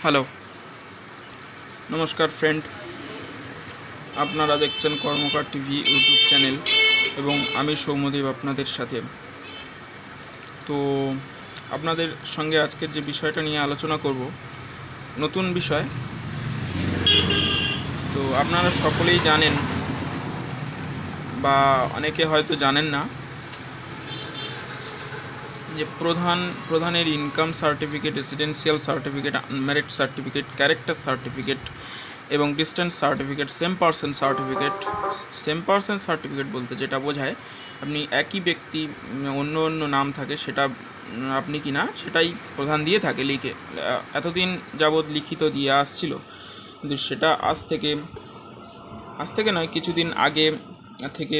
Hello, নমস্কার friend. আপনারা দেখছেন কর্মকার টিভি ইউটিউব চ্যানেল এবং আমি সৌম্যদেব আপনাদের সাথে। তো আপনাদের সঙ্গে আজকের যে বিষয়টা নিয়ে আলোচনা করব, নতুন বিষয়। তো আপনারা সকলেই জানেন বা অনেকে হয়তো জানেন না যে প্রধানের income certificate, residential certificate, unmarried certificate, character certificate এবং distance certificate, same person certificate বলতে যেটা বোঝায় আপনি একই ব্যক্তি অন্য অন্য নাম থাকে, সেটা আপনি কিনা সেটাই প্রধান দিয়ে থাকে লিখে। এতদিন যাবৎ লিখিত দিয়ে আসছিল, কিন্তু সেটা আজ থেকে নয়, কিছুদিন আগে থেকে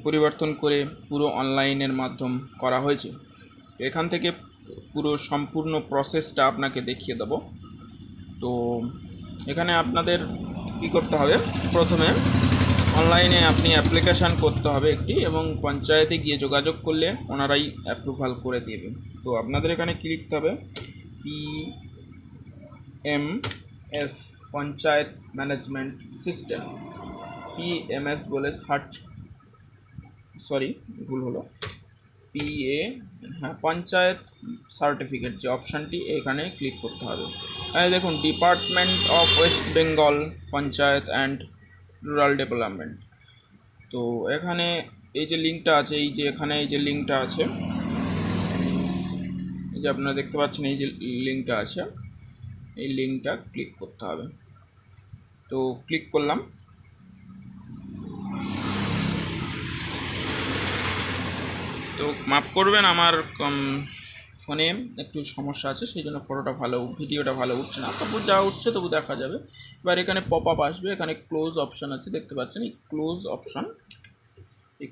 পরিবর্তন করে পুরো অনলাইনের মাধ্যম করা হয়েছে। এখান থেকে পুরো সম্পূর্ণ প্রসেসটা আপনাকে দেখিয়ে দেব। তো এখানে আপনাদের কী করতে হবে, প্রথমে অনলাইনে আপনি অ্যাপ্লিকেশান করতে হবে একটি, এবং পঞ্চায়েতে গিয়ে যোগাযোগ করলে ওনারাই অ্যাপ্রুভাল করে দেবে। তো আপনাদের এখানে কী লিখতে হবে, PMS panchayat management system, PMS বলে ভুল হলো, পঞ্চায়েত সার্টিফিকেট যে অপশানটি, এখানে ক্লিক করতে হবে। দেখুন, department of West Bengal panchayat and rural development. তো এখানে এই যে লিঙ্কটা আছে, এই যে আপনারা দেখতে পাচ্ছেন, এই যে লিঙ্কটা আছে, এই লিঙ্কটা ক্লিক করতে হবে। তো ক্লিক করলাম। তো মাফ করবেন, আমার ফোনে একটু সমস্যা আছে, সেই জন্য ভিডিওটা ভালো উঠছে না। তবু যা উঠছে তবু দেখা যাবে। এবার এখানে পপ আপ আসবে, এখানে ক্লোজ অপশান আছে, দেখতে পাচ্ছেন। এই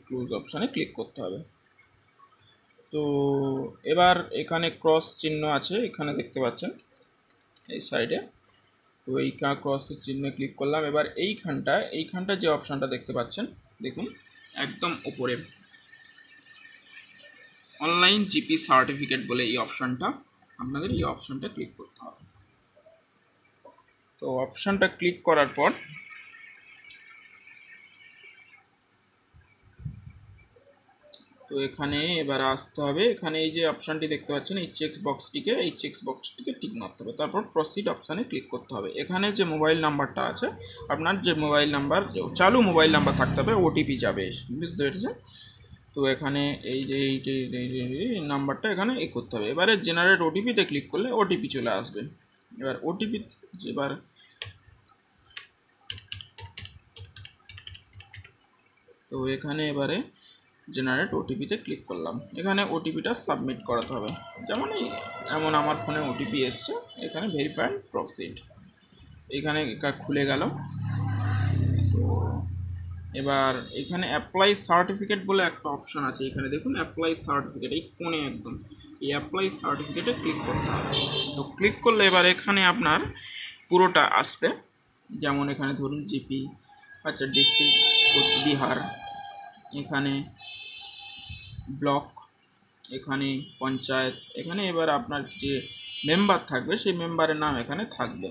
ক্লোজ অপশানে ক্লিক করতে হবে। তো এবার এখানে ক্রস চিহ্ন আছে, এখানে দেখতে পাচ্ছেন এই সাইডে। তো এই ক্রসের চিহ্নে ক্লিক করলাম। এবার এইখানটা যে অপশানটা দেখতে পাচ্ছেন, দেখুন একদম উপরে অনলাইন জিপি সার্টিফিকেট বলে এই অপশানটা, আপনাদের এই অপশানটা ক্লিক করতে হবে। তো অপশানটা ক্লিক করার পর তো এখানে এবার আসতে হবে। এখানে এই যে অপশানটি দেখতে পাচ্ছেন, এই চেক বক্সটিকে টিক মারতে হবে। তারপর প্রসিড অপশানে ক্লিক করতে হবে। এখানে যে মোবাইল নাম্বারটা আছে, আপনার যে মোবাইল নাম্বার, চালু মোবাইল নাম্বার থাকতে হবে, ওটিপি যাবে, বুঝতে পেরেছেন? তো এখানে এই যে নাম্বারটা এখানে করতে হবে। এবারে জেনারেট ওটিপিতে ক্লিক করলে ওটিপি চলে আসবে। এবার তো এখানে এবারে জেনারেট ওটিপিতে ক্লিক করলাম। এখানে ওটিপিটা সাবমিট করাতে হবে। এমন আমার ফোনে ওটিপি এসছে, এখানে ভেরিফাই প্রসিড, এখানে খুলে গেল। এবার এখানে অ্যাপ্লাই সার্টিফিকেট বলে একটা অপশান আছে, এখানে দেখুন অ্যাপ্লাই সার্টিফিকেট, এই কোণে একদম এই অ্যাপ্লাই সার্টিফিকেটে ক্লিক করতে হবে। তো ক্লিক করলে এবার এখানে আপনার পুরোটা আসবে। যেমন এখানে ধরুন জিপি, আচ্ছা, ডিস্ট্রিক্ট কোচবিহার, এখানে ব্লক, এখানে পঞ্চায়েত, এখানে এবার আপনার যে মেম্বার থাকবে সেই মেম্বারের নাম এখানে থাকবে।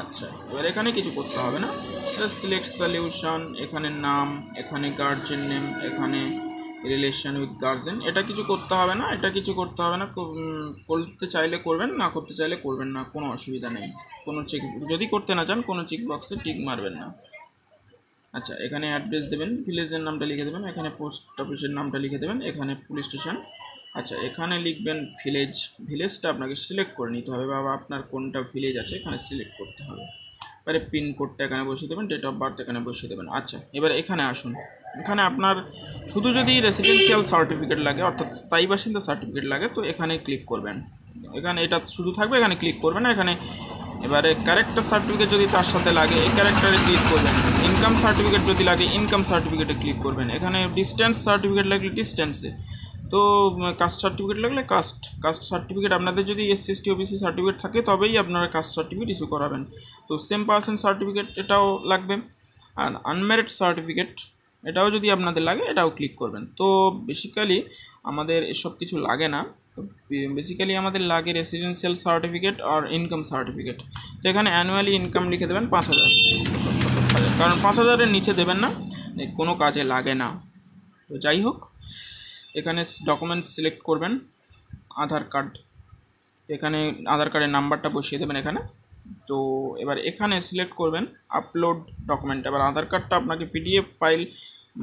আচ্ছা, এবার এখানে কিছু করতে হবে না, সিলেক্ট সলিউশন, এখানে নাম, এখানে গার্জেন নেম, এখানে রিলেশন উইথ গার্জেন, এটা কিছু করতে হবে না। করতে চাইলে করবেন, না করতে চাইলে করবেন না, কোনো অসুবিধা নেই। যদি করতে না চান, কোনো চেক বক্সে টিক মারবেন না। আচ্ছা, এখানে অ্যাড্রেস দেবেন, ভিলেজের নামটা লিখে দেবেন, এখানে পোস্ট অফিসের নামটা লিখে দেবেন, এখানে পুলিশ স্টেশন। আচ্ছা, এখানে লিখবেন ভিলেজটা আপনাকে সিলেক্ট করে নিতে হবে, বা আপনার কোনটা ভিলেজ আছে এখানে সিলেক্ট করতে হবে। এবারে পিনকোডটা এখানে বসিয়ে দেবেন, ডেট অফ বার্থ এখানে বসিয়ে দেবেন। আচ্ছা, এবার এখানে আসুন। এখানে আপনার শুধু যদি রেসিডেন্সিয়াল সার্টিফিকেট লাগে, অর্থাৎ স্থায়ী বাসিন্দা সার্টিফিকেট লাগে, তো এখানে ক্লিক করবেন। এখানে এটা শুধু থাকবে, এখানে ক্লিক করবেন না। এখানে এবারে ক্যারেক্টার সার্টিফিকেট যদি তার সাথে লাগে, এই ক্যারেক্টারে ক্লিক করবেন। ইনকাম সার্টিফিকেট যদি লাগে, ইনকাম সার্টিফিকেটে ক্লিক করবেন। এখানে ডিস্টেন্স সার্টিফিকেট লাগলে ডিস্টেন্সে, তো কাস্ট সার্টিফিকেট লাগলে কাস্ট সার্টিফিকেট, আপনাদের যদি SC ST OBC সার্টিফিকেট থাকে তবেই আপনারা কাস্ট সার্টিফিকেট ইস্যু করাবেন। তো সেম পার্সন সার্টিফিকেট এটাও লাগবে। আর আনম্যারিড সার্টিফিকেট এটাও যদি আপনাদের লাগে এটাও ক্লিক করবেন। তো বেসিক্যালি আমাদের এসব কিছু লাগে না, বেসিক্যালি আমাদের লাগে রেসিডেন্সিয়াল সার্টিফিকেট আর ইনকাম সার্টিফিকেট। তো এখানে অ্যানুয়ালি ইনকাম লিখে দেবেন 5,000, কারণ 5,000-এর নিচে দেবেন না, কোনো কাজে লাগে না। তো যাই হোক, এখানে ডকুমেন্টস সিলেক্ট করবেন, আধার কার্ড, এখানে আধার কার্ডের নাম্বারটা বসিয়ে দেবেন এখানে। তো এবার এখানে সিলেক্ট করবেন আপলোড ডকুমেন্ট। এবার আধার কার্ডটা আপনাকে পিডিএফ ফাইল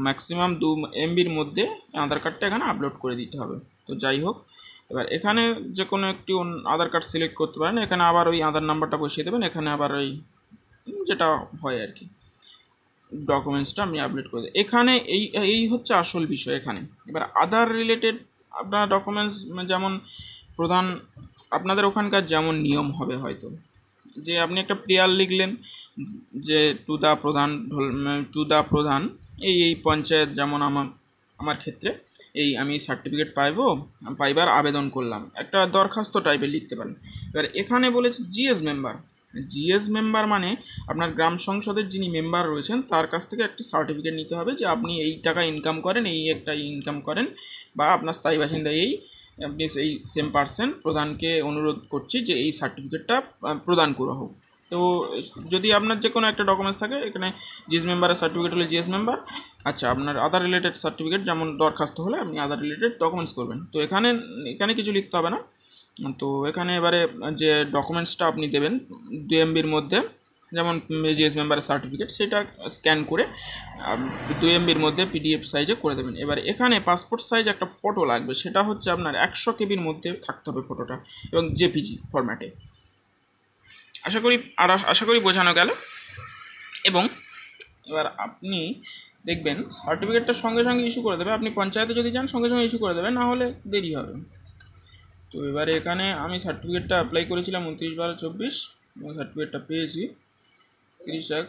ম্যাক্সিমাম 2 MBর মধ্যে আধার কার্ডটা এখানে আপলোড করে দিতে হবে। তো যাই হোক, এবার এখানে যে কোনো একটি আধার কার্ড সিলেক্ট করতে পারেন, এখানে আবার ওই আধার নাম্বারটা বসিয়ে দেবেন, এখানে আবার ওই যেটা হয় আর কি ডকুমেন্টসটা আমি আপলোড করে দিই এখানে। এই হচ্ছে আসল বিষয় এখানে। এবার আদার রিলেটেড আপনার ডকুমেন্টস যেমন প্রধান, আপনাদের ওখানকার যেমন নিয়ম হবে হয়তো, যে আপনি একটা প্রেয়ার লিখলেন যে টু দা প্রধান এই পঞ্চায়েত, যেমন আমার ক্ষেত্রে আমি সার্টিফিকেট পাইবার আবেদন করলাম, একটা দরখাস্ত টাইপের লিখতে পারেন। এবার এখানে বলেছে জিএস মেম্বার মানে আপনার গ্রাম সংসদের যিনি মেম্বার রয়েছেন তার কাছ থেকে একটি সার্টিফিকেট নিতে হবে যে আপনি এই টাকা ইনকাম করেন, ইনকাম করেন, বা আপনার স্থায়ী বাসিন্দা আপনি সেই সেম পার্সন প্রধানকে অনুরোধ করছি যে এই সার্টিফিকেটটা প্রদান করা হোক। তো যদি আপনার যে কোনো একটা ডকুমেন্টস থাকে, এখানে জিএস মেম্বারের সার্টিফিকেট হলে জিএস মেম্বার, আচ্ছা আপনার আদার রিলেটেড সার্টিফিকেট যেমন দরখাস্ত হলে আপনি আদার রিলেটেড ডকুমেন্টস করবেন। তো এখানে কিছু লিখতে হবে না। তো এখানে এবারে যে ডকুমেন্টসটা আপনি দেবেন 2 MBর মধ্যে, যেমন জিএস মেম্বারের সার্টিফিকেট, সেটা স্ক্যান করে 2 MBর মধ্যে পিডিএফ সাইজে করে দেবেন। এবার এখানে পাসপোর্ট সাইজ একটা ফটো লাগবে, সেটা হচ্ছে আপনার 100 KBর মধ্যে থাকতে হবে ফটোটা, এবং জেপিজি ফরম্যাটে। আশা করি বোঝানো গেল। এবং এবার আপনি দেখবেন সার্টিফিকেটটা সঙ্গে সঙ্গে ইস্যু করে দেবে, আপনি পঞ্চায়েতে যদি যান সঙ্গে সঙ্গে ইস্যু করে দেবে, না হলে দেরি হবে। তো এবারে এখানে আমি সার্টিফিকেটটা অ্যাপ্লাই করেছিলাম 29/12/24 এবং সার্টিফিকেটটা পেয়েছি 30/1